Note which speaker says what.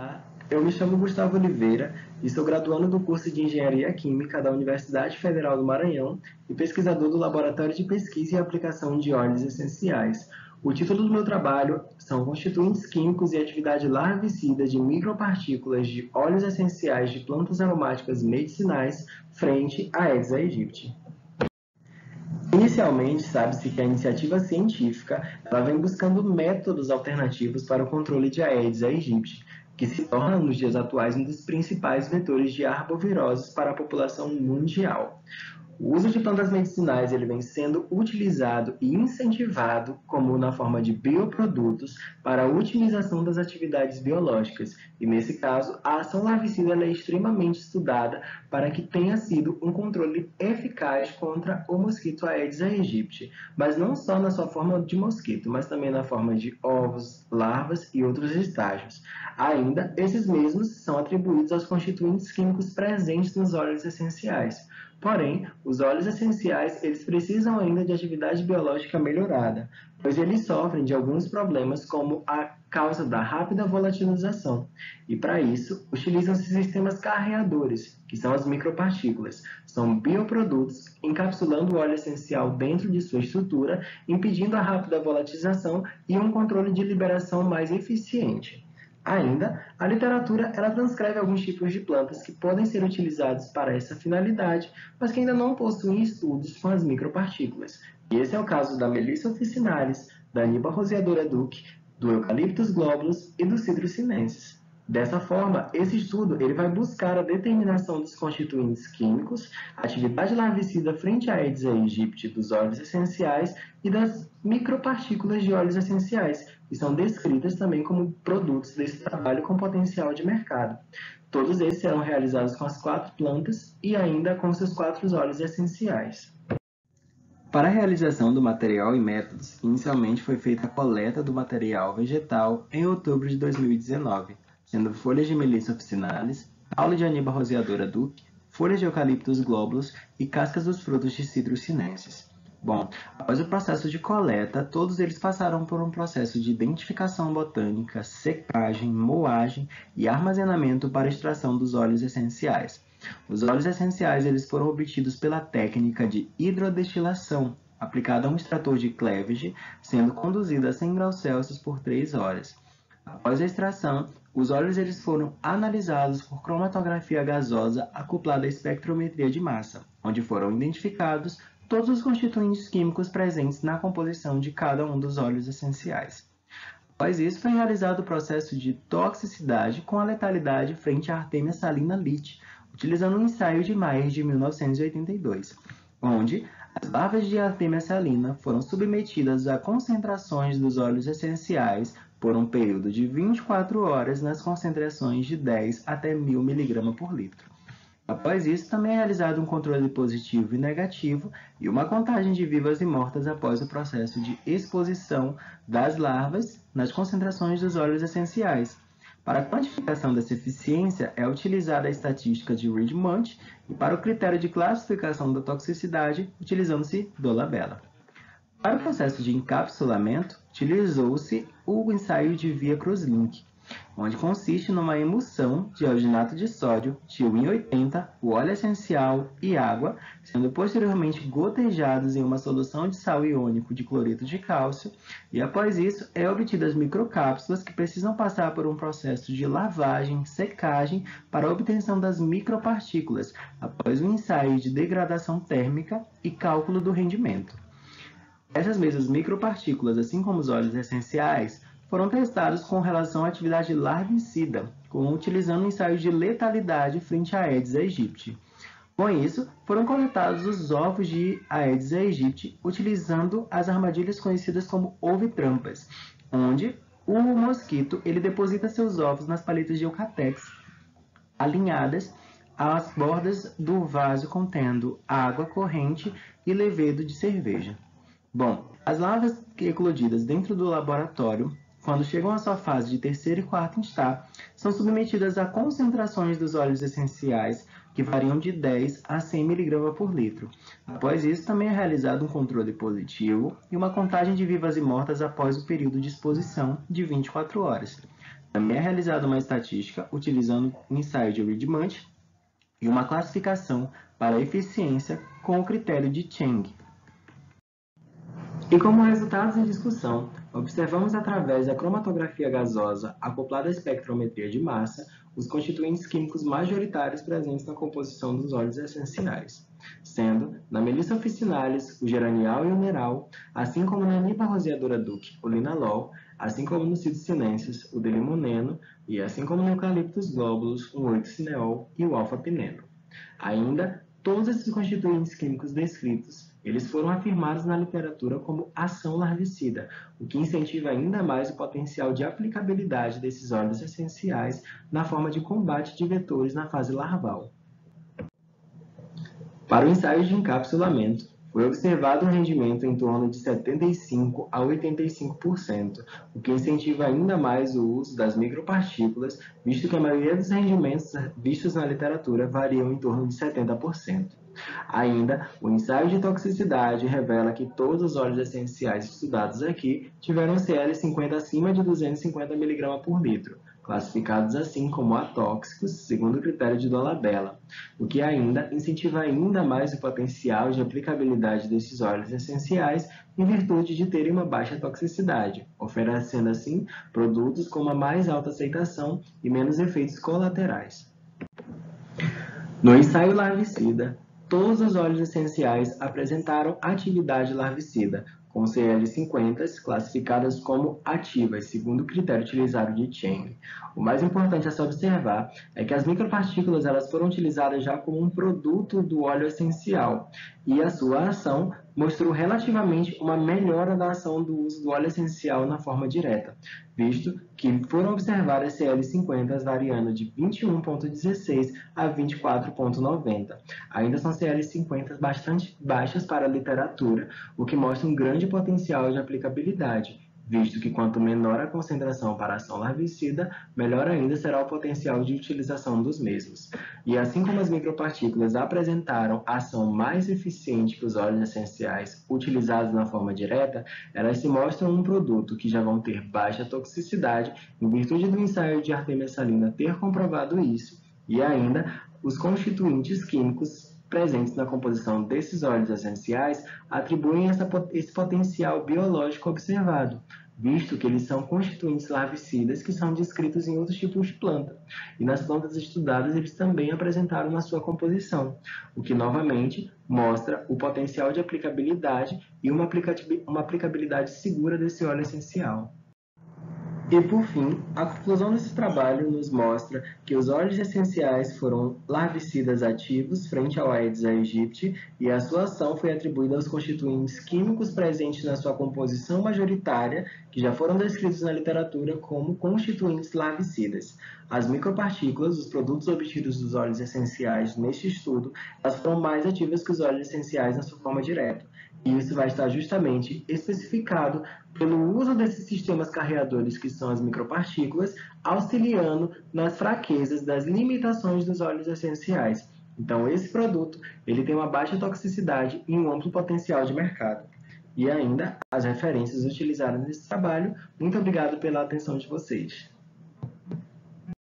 Speaker 1: Olá, eu me chamo Gustavo Oliveira e sou graduando do curso de Engenharia Química da Universidade Federal do Maranhão e pesquisador do Laboratório de Pesquisa e Aplicação de Óleos Essenciais. O título do meu trabalho são Constituintes Químicos e Atividade Larvicida de Micropartículas de Óleos Essenciais de Plantas Aromáticas Medicinais frente a Aedes aegypti. Inicialmente, sabe-se que a iniciativa científica ela vem buscando métodos alternativos para o controle de Aedes aegypti, que se torna, nos dias atuais, um dos principais vetores de arboviroses para a população mundial. O uso de plantas medicinais ele vem sendo utilizado e incentivado como na forma de bioprodutos para a otimização das atividades biológicas. E nesse caso, a ação larvicida é extremamente estudada para que tenha sido um controle eficaz contra o mosquito Aedes aegypti, mas não só na sua forma de mosquito, mas também na forma de ovos, larvas e outros estágios. Ainda, esses mesmos são atribuídos aos constituintes químicos presentes nos óleos essenciais. Porém, os óleos essenciais eles precisam ainda de atividade biológica melhorada, pois eles sofrem de alguns problemas como a causa da rápida volatilização. E para isso, utilizam-se sistemas carreadores, que são as micropartículas. São bioprodutos encapsulando o óleo essencial dentro de sua estrutura, impedindo a rápida volatilização e um controle de liberação mais eficiente. Ainda, a literatura ela transcreve alguns tipos de plantas que podem ser utilizados para essa finalidade, mas que ainda não possuem estudos com as micropartículas. E esse é o caso da Melissa officinalis, da Aniba roseadora Duc, do Eucalyptus globulus e do Citrus sinensis. Dessa forma, esse estudo ele vai buscar a determinação dos constituintes químicos, a atividade larvicida frente a Aedes aegypti dos óleos essenciais e das micropartículas de óleos essenciais, que são descritas também como produtos desse trabalho com potencial de mercado. Todos esses serão realizados com as 4 plantas e ainda com seus 4 óleos essenciais. Para a realização do material e métodos, inicialmente foi feita a coleta do material vegetal em outubro de 2019, sendo folhas de Melissa officinalis, caule de Aniba roseadora Duc, folhas de Eucalyptus globulus e cascas dos frutos de Citrus sinensis. Bom, após o processo de coleta, todos eles passaram por um processo de identificação botânica, secagem, moagem e armazenamento para extração dos óleos essenciais. Os óleos essenciais eles foram obtidos pela técnica de hidrodestilação, aplicada a um extrator de cleavage, sendo conduzido a 100 graus Celsius por 3 horas. Após a extração, os óleos eles foram analisados por cromatografia gasosa acoplada à espectrometria de massa, onde foram identificados todos os constituintes químicos presentes na composição de cada um dos óleos essenciais. Após isso, foi realizado o processo de toxicidade com a letalidade frente à Artemia salina lit, utilizando um ensaio de Mayer de 1982, onde as larvas de Artemia salina foram submetidas a concentrações dos óleos essenciais por um período de 24 horas nas concentrações de 10 até 1000 mg por litro. Após isso, também é realizado um controle positivo e negativo e uma contagem de vivas e mortas após o processo de exposição das larvas nas concentrações dos óleos essenciais. Para a quantificação dessa eficiência, é utilizada a estatística de Reed-Munt e para o critério de classificação da toxicidade, utilizando-se Dolabella. Para o processo de encapsulamento, utilizou-se o ensaio de Via-Cruz-Link, onde consiste numa emulsão de alginato de sódio, Tioin 80, o óleo essencial e água, sendo posteriormente gotejados em uma solução de sal iônico de cloreto de cálcio, e após isso é obtidas microcápsulas que precisam passar por um processo de lavagem, secagem para a obtenção das micropartículas, após um ensaio de degradação térmica e cálculo do rendimento. Essas mesmas micropartículas, assim como os óleos essenciais, foram testados com relação à atividade larvicida, utilizando um ensaio de letalidade frente a Aedes aegypti. Com isso, foram coletados os ovos de Aedes aegypti utilizando as armadilhas conhecidas como ovitrampas, onde o mosquito ele deposita seus ovos nas paletas de Eucatex, alinhadas às bordas do vaso contendo água corrente e levedo de cerveja. Bom, as larvas eclodidas dentro do laboratório, quando chegam à sua fase de terceiro e quarto instar, são submetidas a concentrações dos óleos essenciais que variam de 10 a 100 mg por litro. Após isso, também é realizado um controle positivo e uma contagem de vivas e mortas após o período de exposição de 24 horas. Também é realizada uma estatística utilizando o ensaio de Wiedemann e uma classificação para a eficiência com o critério de Cheng. E como resultados da discussão, observamos através da cromatografia gasosa acoplada à espectrometria de massa os constituintes químicos majoritários presentes na composição dos óleos essenciais, sendo, na Melissa officinalis, o geranial e o neral, assim como na Nipa roseadora duc, o linalol, assim como no Cidus sinensis, o delimoneno, e assim como no Eucalyptus globulus, o 8-cineol e o alfa-pineno. Ainda, todos esses constituintes químicos descritos, eles foram afirmados na literatura como ação larvicida, o que incentiva ainda mais o potencial de aplicabilidade desses óleos essenciais na forma de combate de vetores na fase larval. Para o ensaio de encapsulamento, foi observado um rendimento em torno de 75% a 85%, o que incentiva ainda mais o uso das micropartículas, visto que a maioria dos rendimentos vistos na literatura variam em torno de 70%. Ainda, o ensaio de toxicidade revela que todos os óleos essenciais estudados aqui tiveram CL50 acima de 250 mg por litro, classificados assim como atóxicos, segundo o critério de Dolabella, o que ainda incentiva ainda mais o potencial de aplicabilidade desses óleos essenciais em virtude de terem uma baixa toxicidade, oferecendo assim produtos com uma mais alta aceitação e menos efeitos colaterais. No ensaio larvicida, todos os óleos essenciais apresentaram atividade larvicida, com CL50 classificadas como ativas, segundo o critério utilizado de Cheng. O mais importante a se observar é que as micropartículas elas foram utilizadas já como um produto do óleo essencial, e a sua ação mostrou relativamente uma melhora da ação do uso do óleo essencial na forma direta, visto que foram observadas CL50 variando de 21,16 a 24,90. Ainda são CL50 bastante baixas para a literatura, o que mostra um grande potencial de aplicabilidade, visto que quanto menor a concentração para a ação larvicida, melhor ainda será o potencial de utilização dos mesmos. E assim como as micropartículas apresentaram ação mais eficiente que os óleos essenciais utilizados na forma direta, elas se mostram um produto que já vão ter baixa toxicidade, em virtude do ensaio de artemissalina ter comprovado isso, e ainda os constituintes químicos presentes na composição desses óleos essenciais atribuem esse potencial biológico observado, visto que eles são constituintes larvicidas que são descritos em outros tipos de planta. E nas plantas estudadas eles também apresentaram na sua composição, o que novamente mostra o potencial de aplicabilidade e uma aplicabilidade segura desse óleo essencial. E, por fim, a conclusão desse trabalho nos mostra que os óleos essenciais foram larvicidas ativos frente ao Aedes aegypti e a sua ação foi atribuída aos constituintes químicos presentes na sua composição majoritária, que já foram descritos na literatura como constituintes larvicidas. As micropartículas, os produtos obtidos dos óleos essenciais neste estudo, elas foram mais ativas que os óleos essenciais na sua forma direta. E isso vai estar justamente especificado pelo uso desses sistemas carreadores, que são as micropartículas, auxiliando nas fraquezas das limitações dos óleos essenciais. Então, esse produto ele tem uma baixa toxicidade e um amplo potencial de mercado. E ainda, as referências utilizadas nesse trabalho. Muito obrigado pela atenção de vocês.